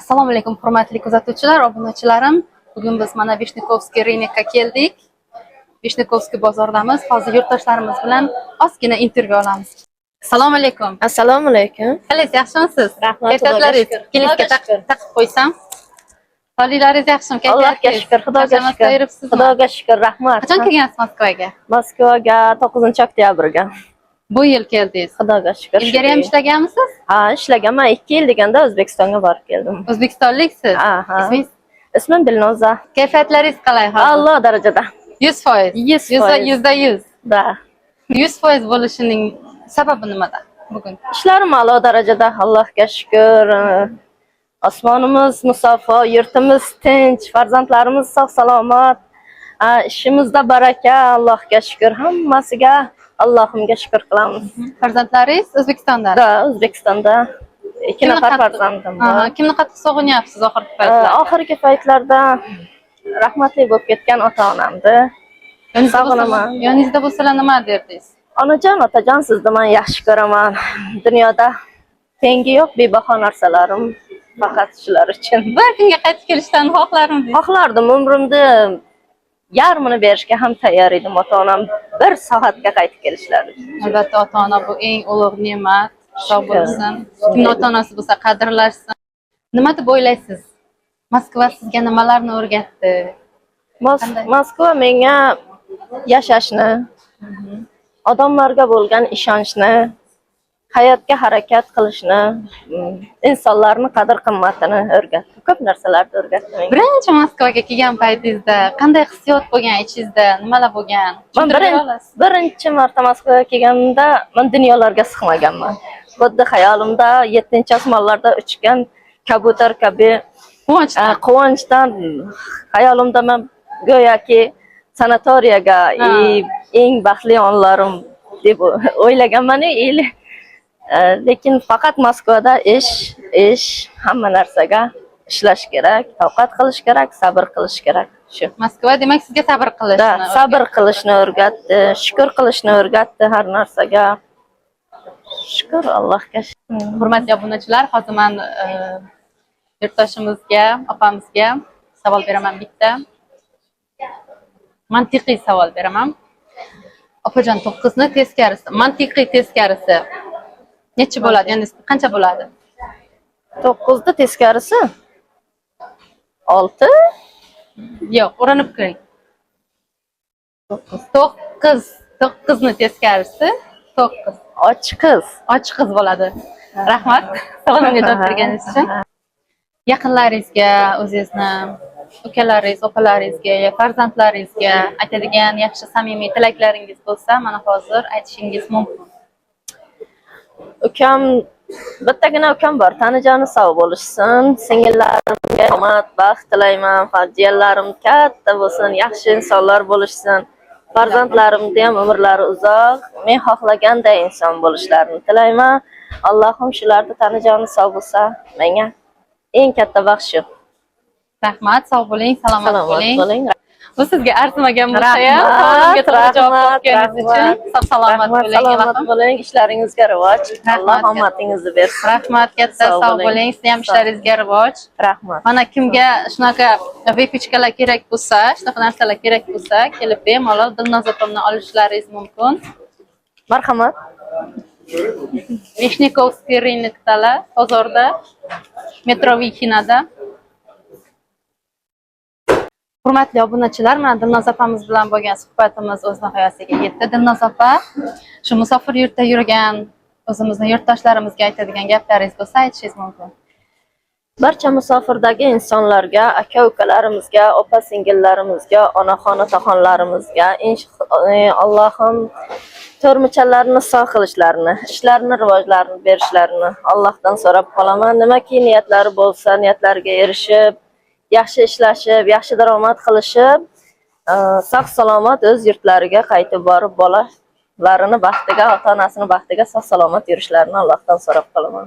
Assalomu alaykum, hurmatli kuzatuvchilar, obunachilarim. Bugun biz mana Vishnikovskiy rynokka keldik. Vishnikovskiy bozoridamiz. Hozir yurtdoshlarimiz bilan ozgina intervyu olamiz. Assalomu alaykum. Assalomu alaykum. Qalaysiz, yaxshimisiz? Rahmat. Kayfiyatlaringiz kelishga taqib qo'ysam. Holinglaringiz yaxshimi? Allohga shukr, Xudoga shukr. Xudoga shukr, rahmat. Qachon kelgansiz Moskvaga? Moskvaga 9-oktyabrga. Bu yil keldingiz. Xudoga shukr. Ilgari ham ishlaganmisiz? Ha, ishlaganman. 2 yil deganda O'zbekistonga borib keldim. O'zbekistonliksiz? Aha. Ismingiz? Ismim Dilnoza. Kayfiyatlaringiz qalay hozir? Alloh darajada. 100%. 100%. %100. Da. 100% bo'lishining sababi nimada bugun? Ishlarim a'lo darajada, Allohga shukr. Osmonimiz musaffo, yurtimiz tinch, farzandlarimiz sog' salomat. Ishimizda baraka, Allohga shukr. Hammasiga Allohimga shukr qilamiz. Farzandlaringiz O'zbekistonda? Da, O'zbekistonda 2 nafar farzandim bor. Kimni qattiq sog'inyapsiz oxirgi paytlarda? Oxirgi paytlarda rahmatli bo'lib ketgan ota-onamni sog'inaman. Yoningizda bo'lsalar nima derdingiz? Onajon, otajon, sizni men yaxshi ko'raman. Dunyoda tengi yo'q bebaho narsalarim faqat shular uchun. Bir kunga qaytib kelishdan xohlarmidingiz? Xohlardim, umrimni yarmini berishga ham tayyor edim ota-onam 1 soatga qaytib kelishlari uchun. Albatta, ota-ona bu eng ulug' ne'mat. Sog' bo'lsin. Kimning ota-onasi bo'lsa qadrlashsin. Nima deb o'ylaysiz? Moskva sizga nimalarni o'rgatdi? Moskva menga yashashni, odamlarga bo'lgan ishonchni, hayotga harakat qilishni, insonlarning qadr-qimmatini o'rgatdi. Ko'p narsalarni o'rgatdi menga. Birinchi Moskvaga kelgan paytingizda qanday hissiyot bo'lgan ichingizda? Nimalar bo'lgan? Birinchi marta Moskvaga kelganimda men dunyolarga sig'maganman. Xuddi xayolimda 7-osmonlarda uchgan kabutar kabi quvonchdan xayolimda men go'yoki sanatoriyaga eng baxtli onlarim deb o'ylaganman. Lekin faqat Moskvada ish hamma narsaga ishlash kerak, toqat qilish kerak, sabr qilish kerak. Shu. Moskva demak sizga sabr qilishni, sabr qilishni o'rgatdi, shukr qilishni o'rgatdi har narsaga. Shukr Allohga. Hurmatli obunachilar, hozir men yurtdoshimizga, opamizga savol beraman bitta. Mantiqiy savol beraman. Opajon, 9 ni teskarisi, mantiqiy teskarisi necha bo'ladi? Ya'ni qancha bo'ladi? 9 ni teskarisi 6? Yo'q, urinib ko'ring. 9 ni teskarisi 9. Ochiq qiz bo'ladi. Rahmat. Savolimga javob berganingiz uchun. Yaqinlaringizga, o'zingizni, ukalaringiz, opalaringizga, farzandlaringizga aytadigan yaxshi samimiy tilaklaringiz bo'lsa, mana hozir aytishingiz mumkin. Ukam, bittagina ukam bor, tanijoni sog' bo'lishsin, singillarimga omad, baxt tilayman, farzandlarim katta bo'lsin, yaxshi insonlar bo'lishsin, farzandlarimda ham umrlari uzoq, men xohlaganday inson bo'lishlarini tilayman. Allohim shularni tanijoni sog' bo'lsa, menga eng katta baxt shu. Rahmat, sog' bo'ling, salomat bo'ling. Bu sizga arzimagan bo'lsa ham, savolimga to'g'ri javob berganingiz uchun sog' salomat bo'ling. Salomat bo'ling, ishlaringizga rivoj. Alloh omadingizni bersin. Rahmat, katta sog' bo'ling. Siz ham ishlaringizga rivoj. Rahmat. Mana kimga shunaqa vepichkalar kerak bo'lsa, shunaqa narsalar kerak bo'lsa, kelib bemalol Dilnoza opamdan olishlaringiz mumkin. Marhamat. Vishnikovskiy rynkdalar, bozorda, metro Vikhinada. Hurmatli obunachilar, mana Dilnoza opamiz bilan bo'lgan suhbatimiz o'z nihoyasiga yetdi. Dilnoza opa, shu musofir yurtda yurgan o'zimizning yurtdoshlarimizga aytadigan gaplaringiz bo'lsa aytishingiz mumkin. Barcha musofirdagi insonlarga, aka-ukalarimizga, opa-singillarimizga, onaxon otaxonlarimizga Allohim to'rmichalarni sog' qilishlarini, ishlarini rivojlarini berishlarini Allohdan so'rab qolaman. Nimaki niyatlari bo'lsa, niyatlariga erishib, yaxshi ishlashib, yaxshi daromad qilishib, sog' salomat o'z yurtlariga qaytib borib bolalarini baxtiga, ota-onasini baxtiga sog' salomat yurishlarini Allohdan so'rab qolaman.